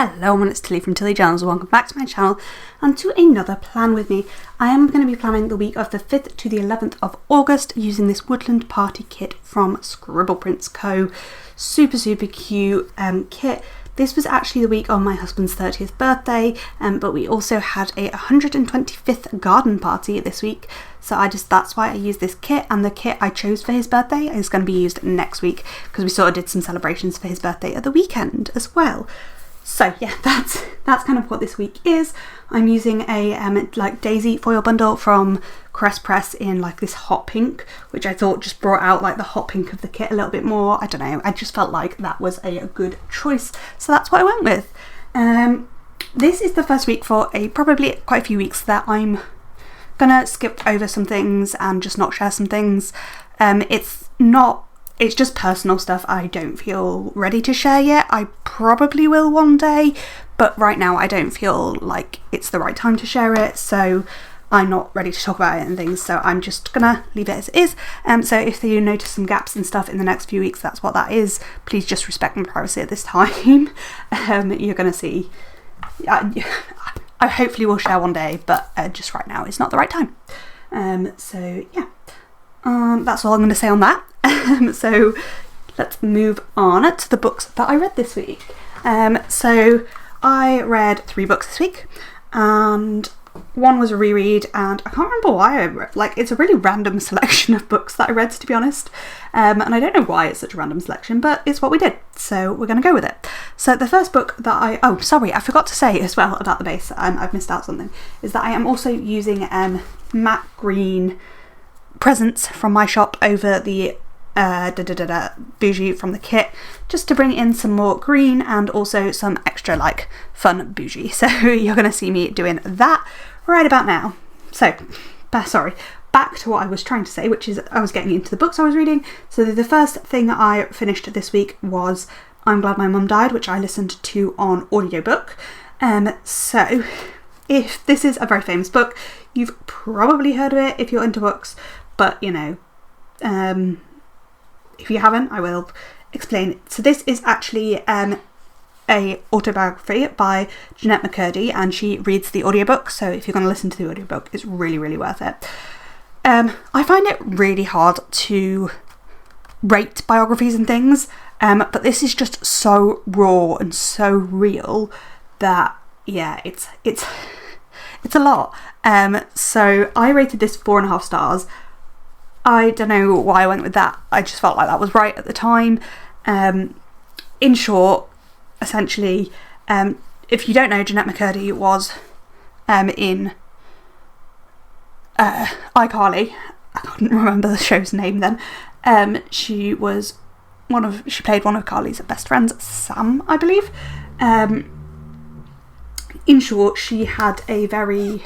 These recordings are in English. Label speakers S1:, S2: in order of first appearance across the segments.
S1: Hello, it's Tilly from Tilly Jones. Welcome back to my channel and to another plan with me. I am going to be planning the week of the 5th to the 11th of August using this Woodland party kit from Scribble Co. Super cute kit. This was actually the week of my husband's 30th birthday, but we also had a 125th garden party this week, so that's why I used this kit, and the kit I chose for his birthday is going to be used next week because we sort of did some celebrations for his birthday at the weekend as well. So yeah, that's kind of what this week is. I'm using a like daisy foil bundle from Crest Press in like this hot pink, which I thought just brought out like the hot pink of the kit a little bit more. I don't know, I just felt like that was a good choice, so that's what I went with. This is the first week for probably quite a few weeks that I'm gonna skip over some things and just not share some things. It's just personal stuff I don't feel ready to share yet. I probably will one day, but right now I don't feel like it's the right time to share it, so I'm not ready to talk about it and things, so I'm just gonna leave it as it is. So if you notice some gaps and stuff in the next few weeks, that's what that is. Please just respect my privacy at this time. You're gonna see, I hopefully will share one day, but just right now it's not the right time. So yeah, that's all I'm going to say on that. So let's move on to the books that I read this week. So I read 3 books this week, and one was a reread, and I can't remember why I read, it's a really random selection of books that I read, to be honest, and I don't know why it's such a random selection, but it's what we did, so we're going to go with it. So the first book that I forgot to say as well about the base, I've missed out something, is that I am also using matte green presents from my shop over the bougie from the kit, just to bring in some more green and also some extra fun bougie. So you're going to see me doing that right about now. So back to what I was trying to say, which is I was getting into the books I was reading. So the first thing I finished this week was I'm Glad My Mum Died, which I listened to on audiobook. So if this is a very famous book, you've probably heard of it if you're into books, but you know, if you haven't, I will explain it. So this is actually a autobiography by Jeanette McCurdy, and she reads the audiobook, so if you're going to listen to the audiobook, it's really worth it. I find it really hard to rate biographies and things, but this is just so raw and so real that yeah, it's a lot. So I rated this 4.5 stars. I don't know why I went with that. I just felt like that was right at the time. In short, essentially, if you don't know, Jeanette McCurdy was in iCarly. I couldn't remember the show's name then. She played one of Carly's best friends, Sam, I believe. In short, she had a very,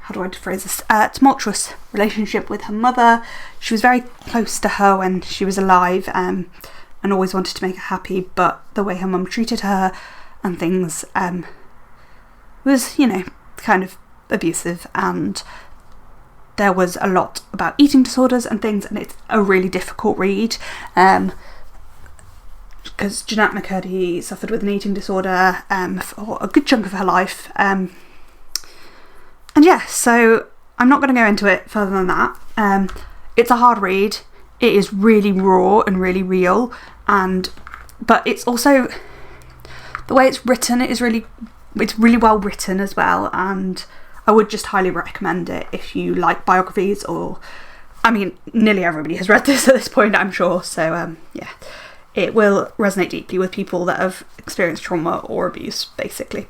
S1: how do I phrase this, tumultuous relationship with her mother. She was very close to her when she was alive, and always wanted to make her happy, but the way her mum treated her and things was, you know, kind of abusive, and there was a lot about eating disorders and things, and it's a really difficult read, because Jeanette McCurdy suffered with an eating disorder for a good chunk of her life. And yeah, so I'm not going to go into it further than that. It's a hard read. It is really raw and really real, but it's also, the way it's written, it's really well written as well, and I would just highly recommend it if you like biographies, or I mean, nearly everybody has read this at this point, I'm sure, so yeah, it will resonate deeply with people that have experienced trauma or abuse, basically.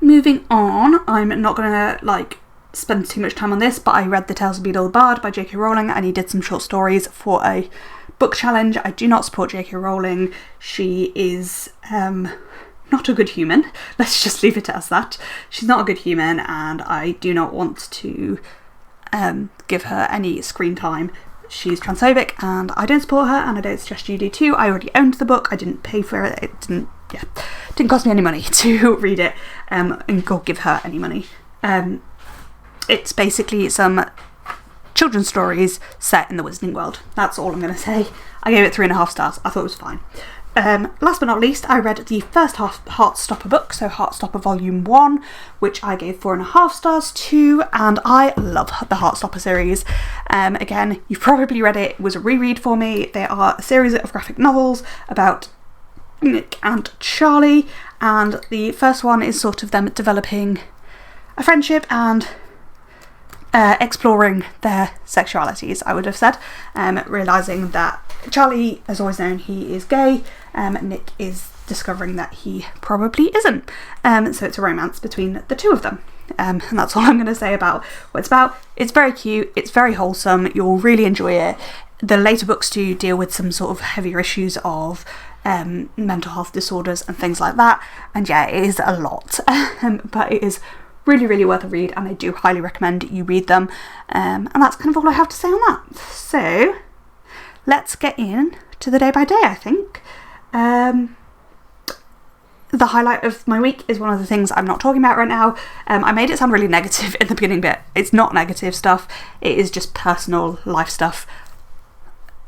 S1: Moving on, I'm not going to spend too much time on this, but I read The Tales of Beedle the Bard by J.K. Rowling, and he did some short stories for a book challenge. I do not support J.K. Rowling. She is not a good human. Let's just leave it as that. She's not a good human, and I do not want to give her any screen time. She's transphobic, and I don't support her, and I don't suggest you do too. I already owned the book. I didn't pay for it. It didn't cost me any money to read it and go give her any money. It's basically some children's stories set in the Wizarding World. That's all I'm going to say. I gave it 3.5 stars. I thought it was fine. last but not least, I read the first Heartstopper book, so Heartstopper Volume 1, which I gave 4.5 stars to, and I love the Heartstopper series. Again, you've probably read it. It was a reread for me. They are a series of graphic novels about Nick and Charlie, and the first one is sort of them developing a friendship and exploring their sexualities, I would have said, realising that Charlie has always known he is gay, Nick is discovering that he probably isn't, so it's a romance between the two of them, and that's all I'm going to say about what it's about. It's very cute, it's very wholesome, you'll really enjoy it. The later books do deal with some sort of heavier issues of mental health disorders and things like that, and yeah, it is a lot, but it is really worth a read, and I do highly recommend you read them, and that's kind of all I have to say on that. So let's get in to the day by day. I think the highlight of my week is one of the things I'm not talking about right now. I made it sound really negative in the beginning, but it's not negative stuff, it is just personal life stuff.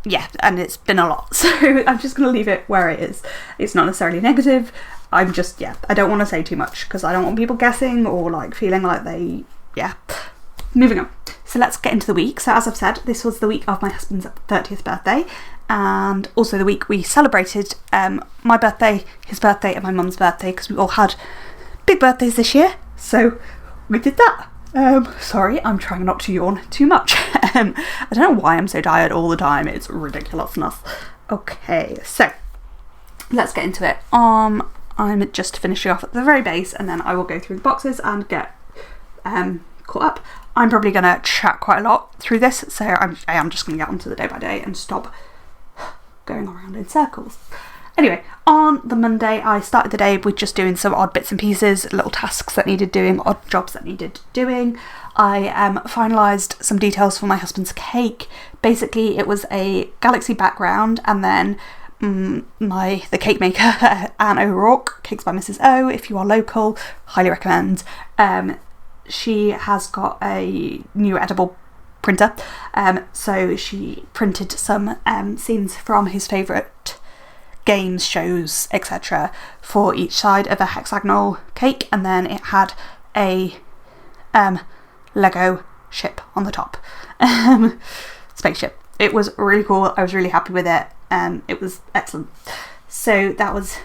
S1: Yeah, and it's been a lot, so I'm just going to leave it where it is. It's not necessarily negative. I'm just, I don't want to say too much because I don't want people guessing or like feeling like they, Moving on. So let's get into the week. So as I've said, this was the week of my husband's 30th birthday, and also the week we celebrated my birthday, his birthday, and my mum's birthday, because we all had big birthdays this year, so we did that. Sorry, I'm trying not to yawn too much. I don't know why I'm so tired all the time, it's ridiculousess. Okay, so let's get into it. I'm just finishing off at the very base, and then I will go through the boxes and get caught up. I'm probably going to chat quite a lot through this, so I am just going to get onto the day by day and stop going around in circles. Anyway, on the Monday I started the day with just doing some odd bits and pieces, little tasks that needed doing, odd jobs that needed doing. I finalised some details for my husband's cake. Basically it was a galaxy background, and then the cake maker, Anne O'Rourke, Cakes by Mrs. O, if you are local, highly recommend. She has got a new edible printer, so she printed some scenes from his favourite games, shows, etc. for each side of a hexagonal cake, and then it had a Lego ship on the top. Spaceship. It was really cool, I was really happy with it. It was excellent. So that was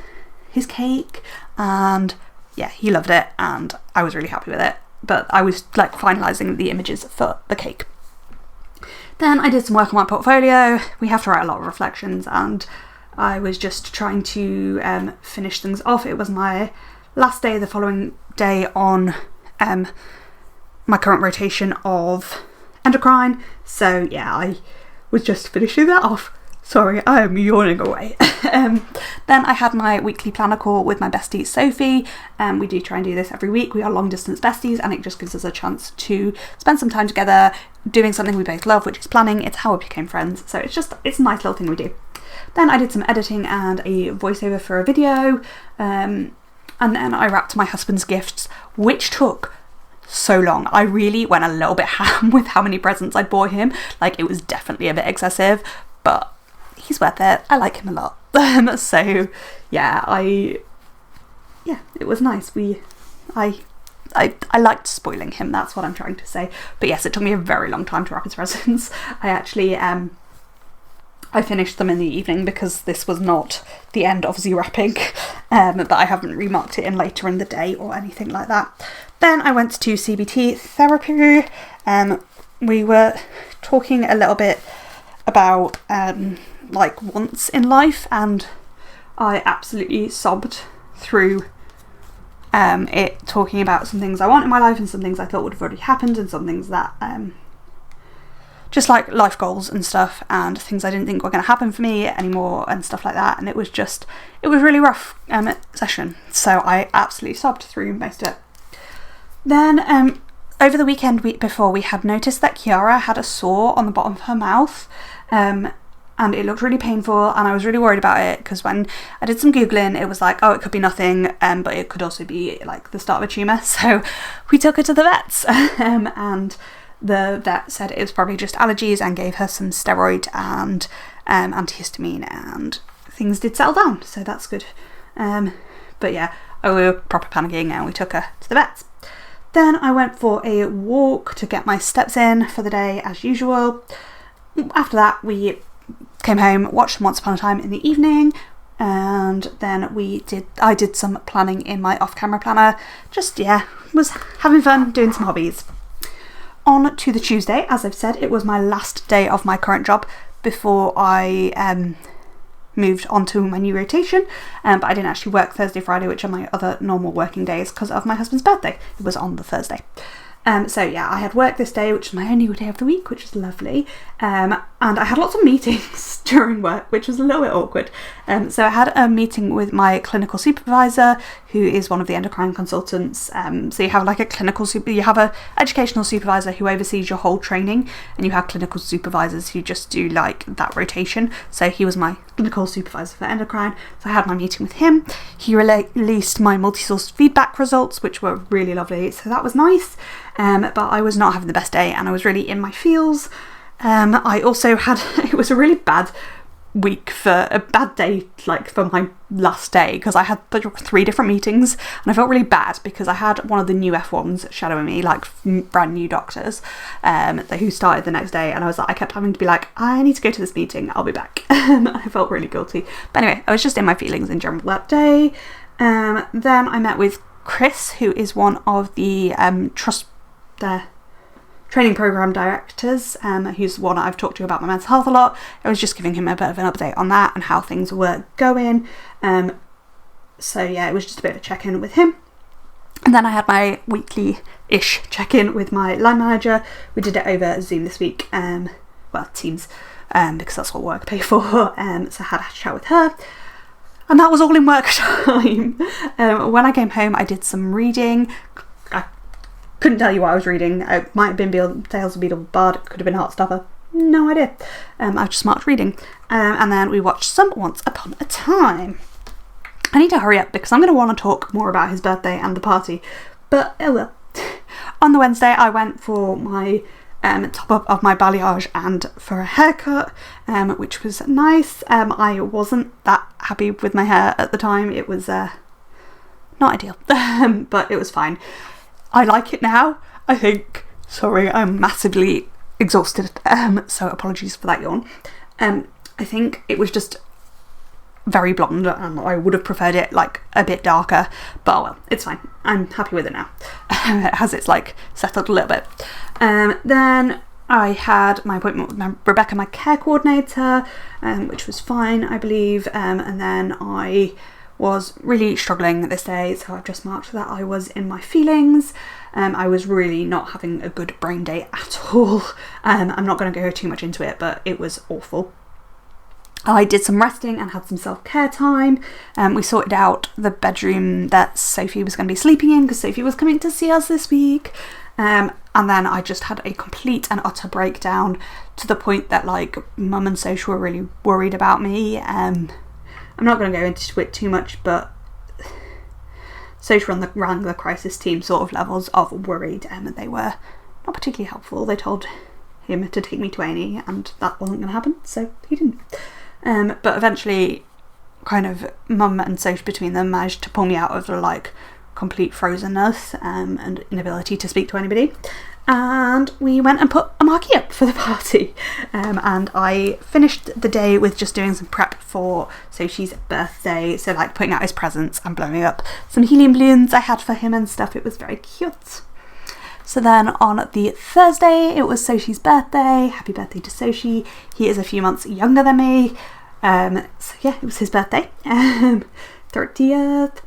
S1: his cake, and yeah, he loved it, and I was really happy with it. But I was like finalising the images for the cake. Then I did some work on my portfolio. We have to write a lot of reflections, and I was just trying to finish things off. It was my last day, the following day on my current rotation of endocrine. So yeah, I was just finishing that off. Sorry, I am yawning away. Then I had my weekly planner call with my bestie Sophie. We do try and do this every week. We are long distance besties, and it just gives us a chance to spend some time together doing something we both love, which is planning. It's how we became friends, so it's a nice little thing we do. Then I did some editing and a voiceover for a video, and then I wrapped my husband's gifts, which took so long. I really went a little bit ham with how many presents I'd bought him. Like, it was definitely a bit excessive, but he's worth it. I like him a lot. So yeah, it was nice. I liked spoiling him, that's what I'm trying to say. But yes, it took me a very long time to wrap his presents. I actually I finished them in the evening because this was not the end of Z-wrapping, but I haven't remarked it in later in the day or anything like that. Then I went to CBT therapy. We were talking a little bit about like wants in life, and I absolutely sobbed through it, talking about some things I want in my life and some things I thought would have already happened, and some things that just like life goals and stuff, and things I didn't think were going to happen for me anymore and stuff like that. And it was really rough session, so I absolutely sobbed through most of it. Then over the weekend before, we had noticed that Kiara had a sore on the bottom of her mouth, and it looked really painful, and I was really worried about it because when I did some googling, it was like, oh, it could be nothing, but it could also be like the start of a tumour. So we took her to the vets, and the vet said it was probably just allergies and gave her some steroid and antihistamine and things did settle down, so that's good. But yeah, we were proper panicking and we took her to the vet. Then I went for a walk to get my steps in for the day as usual. After that we came home, watched Once Upon a Time in the evening, and then I did some planning in my off-camera planner. Just, yeah, was having fun, doing some hobbies. On to the Tuesday, as I've said, it was my last day of my current job before I moved on to my new rotation, but I didn't actually work Thursday, Friday, which are my other normal working days because of my husband's birthday. It was on the Thursday. So yeah, I had work this day, which is my only day of the week, which is lovely. And I had lots of meetings during work, which was a little bit awkward. So I had a meeting with my clinical supervisor, who is one of the endocrine consultants. So you have like you have a educational supervisor who oversees your whole training, and you have clinical supervisors who just do like that rotation. So he was my clinical supervisor for endocrine. So I had my meeting with him. He released my multi-source feedback results, which were really lovely. So that was nice. But I was not having the best day and I was really in my feels. I also had, it was a really bad week for a bad day, like for my last day, because I had 3 different meetings and I felt really bad because I had one of the new F1s shadowing me, like brand new doctors who started the next day, and I kept having to be like, I need to go to this meeting, I'll be back. I felt really guilty. But anyway, I was just in my feelings in general that day. Then I met with Chris, who is one of the training program directors, who's one I've talked to about my mental health a lot. I was just giving him a bit of an update on that and how things were going. So yeah, it was just a bit of a check-in with him. And then I had my weekly-ish check-in with my line manager. We did it over Zoom this week, well, Teams, because that's what work pay for. So I had a chat with her. And that was all in work time. When I came home, I did some reading. Couldn't tell you what I was reading. It might have been Tales of Beedle Bard, it could have been Heartstopper. No idea. I just marked reading. And then we watched some Once Upon a Time. I need to hurry up because I'm going to want to talk more about his birthday and the party. But oh well. On the Wednesday I went for my top up of my balayage and for a haircut, which was nice. I wasn't that happy with my hair at the time. It was not ideal, but it was fine. I like it now, I think. Sorry, I'm massively exhausted, so apologies for that yawn. I think it was just very blonde and I would have preferred it like a bit darker, but oh well, it's fine. I'm happy with it now. It has its like settled a little bit. Then I had my appointment with Rebecca, my care coordinator, which was fine, I believe, and then I was really struggling this day, so I've just marked that I was in my feelings. I was really not having a good brain day at all. I'm not going to go too much into it, but it was awful. I did some resting and had some self-care time. We sorted out the bedroom that Sophie was going to be sleeping in because Sophie was coming to see us this week. And then I just had a complete and utter breakdown to the point that like Mum and Soch were really worried about me. I'm not going to go into it too much, but Soch ran the crisis team sort of levels of worried, and they were not particularly helpful. They told him to take me to A&E and that wasn't going to happen, so he didn't. But eventually, kind of Mum and Soch between them managed to pull me out of the like complete frozenness and inability to speak to anybody. And we went and put a marquee up for the party. And I finished the day with just doing some prep for Sochi's birthday. So like putting out his presents and blowing up some helium balloons I had for him and stuff. It was very cute. So then on the Thursday, it was Sochi's birthday. Happy birthday to Sochi. He is a few months younger than me. So yeah, it was his birthday. 30th.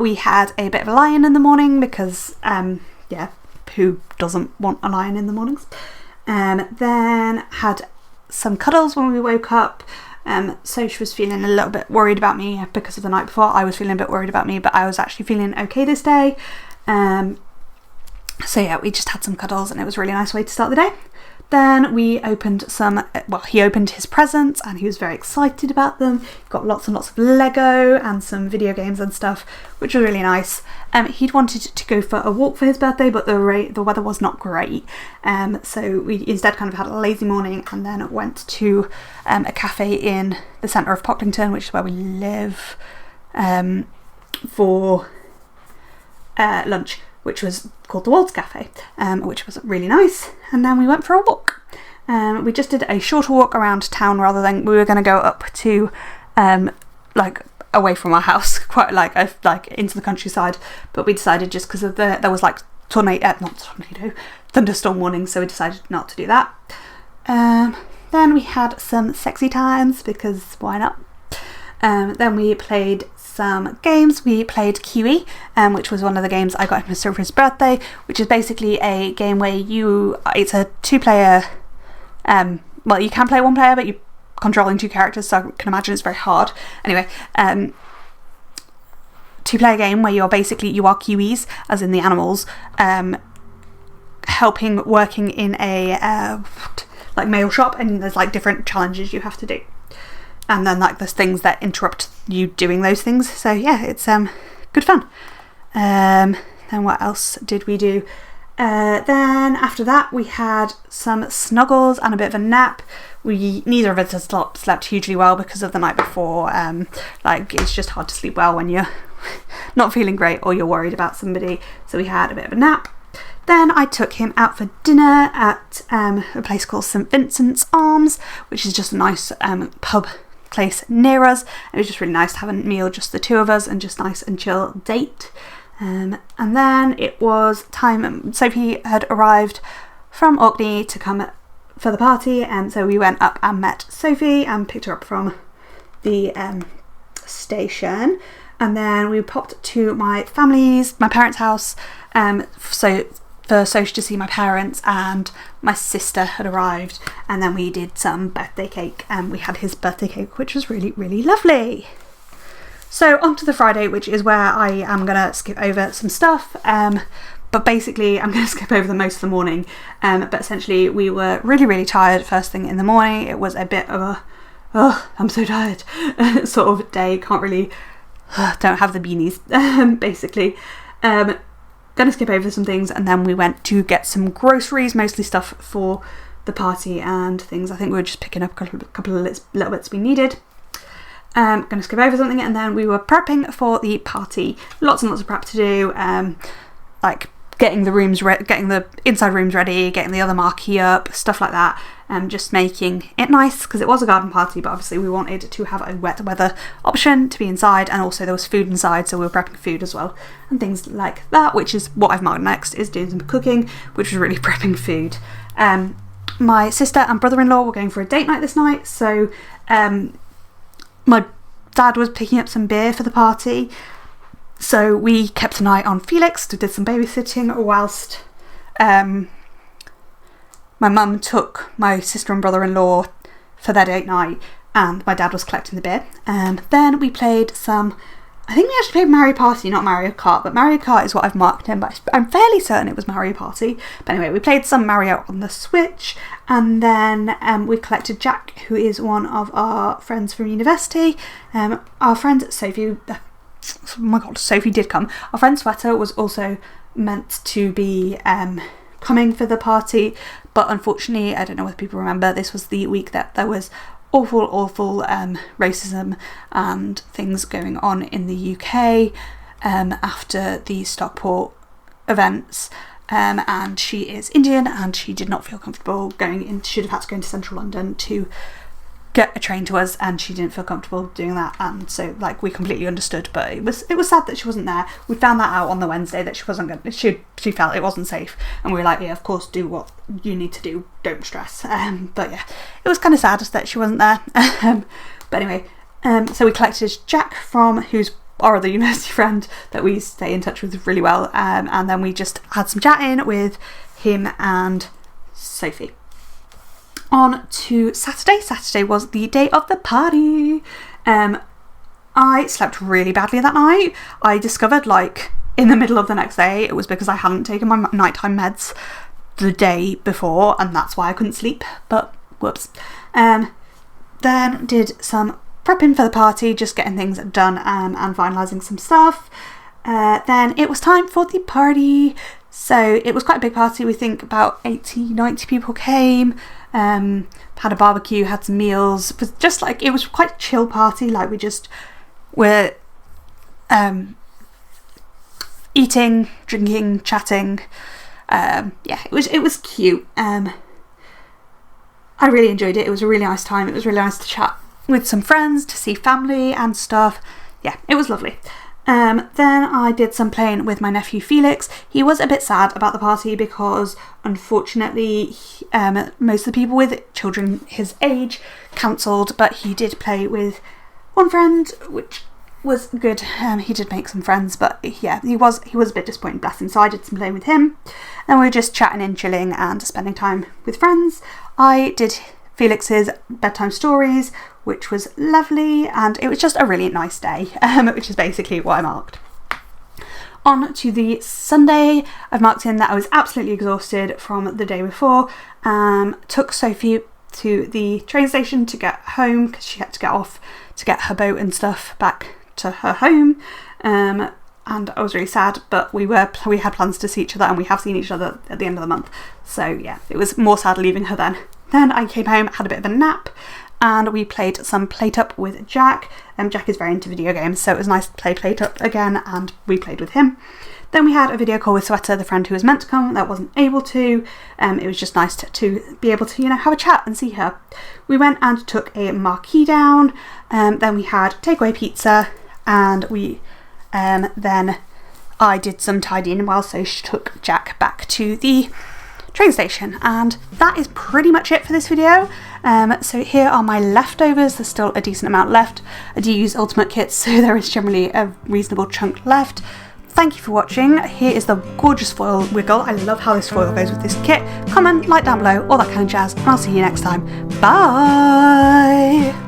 S1: We had a bit of a lie-in in the morning because, yeah, who doesn't want a lie-in in the mornings? Then had some cuddles when we woke up. Soch was feeling a little bit worried about me because of the night before. I was feeling a bit worried about me, but I was actually feeling okay this day. So yeah, we just had some cuddles and it was a really nice way to start the day. Then we opened he opened his presents and he was very excited about them. Got lots and lots of Lego and some video games and stuff, which was really nice. He'd wanted to go for a walk for his birthday, but the weather was not great. So we instead kind of had a lazy morning and then went to a cafe in the centre of Pocklington, which is where we live, for lunch, which was called the Wolds Cafe, which was really nice. And then we went for a walk. We just did a shorter walk around town rather than we were going to go up to away from our house, quite like into the countryside. But we decided just because of there was like thunderstorm warning, so we decided not to do that. Then we had some sexy times because why not? Then we played some games. We played QE, which was one of the games I got him for his birthday, which is basically a game where it's a 2-player, you can play 1 player, but you're controlling 2 characters, so I can imagine it's very hard. Anyway, 2-player game where you are QEs, as in the animals, working in a mail shop, and there's like different challenges you have to do. And then there's things that interrupt you doing those things. So yeah, it's good fun. Then what else did we do? Then after that we had some snuggles and a bit of a nap. Neither of us has slept hugely well because of the night before. It's just hard to sleep well when you're not feeling great or you're worried about somebody. So we had a bit of a nap. Then I took him out for dinner at a place called St Vincent's Arms, which is just a nice pub place near us. It was just really nice to have a meal, just the 2 of us, and just nice and chill date. And then it was time. Sophie had arrived from Orkney to come for the party, and so we went up and met Sophie and picked her up from the station. And then we popped to my parents' house, for Sophie to see my parents, and my sister had arrived, and then we did some birthday cake, and we had his birthday cake, which was really, really lovely. So on to the Friday, which is where I am going to skip over some stuff, but basically I'm going to skip over the most of the morning, but essentially we were really, really tired first thing in the morning. It was a bit of I'm so tired sort of day, don't have the beanies, basically. Gonna skip over some things, and then we went to get some groceries, mostly stuff for the party and things. I think we were just picking up a couple of little bits we needed. Gonna skip over something, and then we were prepping for the party. Lots and lots of prep to do, getting the inside rooms ready, getting the other marquee up, stuff like that. Just making it nice, because it was a garden party, but obviously we wanted to have a wet weather option to be inside, and also there was food inside, so we were prepping food as well and things like that, which is what I've marked next, is doing some cooking, which was really prepping food. My sister and brother-in-law were going for a date night this night, so my dad was picking up some beer for the party, so we kept an eye on Felix, did some babysitting whilst my mum took my sister and brother-in-law for their date night, and my dad was collecting the beer. Then we played I think we actually played Mario Party, not Mario Kart, but Mario Kart is what I've marked in, but I'm fairly certain it was Mario Party. But anyway, we played some Mario on the Switch, and then we collected Jack, who is one of our friends from university. Our friend Sophie, Sophie did come. Our friend Sweater was also meant to be coming for the party, but unfortunately, I don't know whether people remember, this was the week that there was awful racism and things going on in the UK after the Stockport events, and she is Indian, and she did not feel comfortable should have had to go into central London to get a train to us, and she didn't feel comfortable doing that, and so we completely understood, but it was sad that she wasn't there. We found that out on the Wednesday, that she wasn't going. She felt it wasn't safe, and we were like, yeah, of course, do what you need to do, don't stress. But yeah, it was kind of sad that she wasn't there. But anyway, so we collected Jack who's our other university friend that we stay in touch with really well, and then we just had some chatting with him and Sophie. On to Saturday. Saturday was the day of the party. I slept really badly that night. I discovered in the middle of the next day it was because I hadn't taken my nighttime meds the day before, and that's why I couldn't sleep, but whoops. Then did some prepping for the party, just getting things done and finalising some stuff. Then it was time for the party. So it was quite a big party. We think about 80-90 people came, had a barbecue, had some meals. It was just like, it was quite a chill party. Like, we just were eating, drinking, chatting. Yeah, it was cute. I really enjoyed it. It was a really nice time. It was really nice to chat with some friends, to see family and stuff. Yeah, it was lovely. Then I did some playing with my nephew Felix. He was a bit sad about the party because unfortunately most of the people with children his age cancelled, but he did play with one friend, which was good. He did make some friends, but yeah, he was a bit disappointed, bless him. So I did some playing with him, and we were just chatting and chilling and spending time with friends. I did Felix's bedtime stories, which was lovely, and it was just a really nice day, which is basically what I marked. On to the Sunday, I've marked in that I was absolutely exhausted from the day before. Took Sophie to the train station to get home because she had to get off to get her boat and stuff back to her home. And I was really sad, but we had plans to see each other, and we have seen each other at the end of the month. So yeah, it was more sad leaving her then. Then I came home, had a bit of a nap, and we played some Plate Up with Jack. Jack is very into video games, so it was nice to play Plate Up again, and we played with him. Then we had a video call with Sweater, the friend who was meant to come that wasn't able to. It was just nice to be able to, have a chat and see her. We went and took a marquee down. Then we had takeaway pizza, and then I did some tidying while Soch took Jack back to the train station, and that is pretty much it for this video. So here are my leftovers. There's still a decent amount left. I do use ultimate kits, so there is generally a reasonable chunk left. Thank you for watching. Here is the gorgeous foil wiggle. I love how this foil goes with this kit. Comment, like down below, all that kind of jazz, and I'll see you next time. Bye!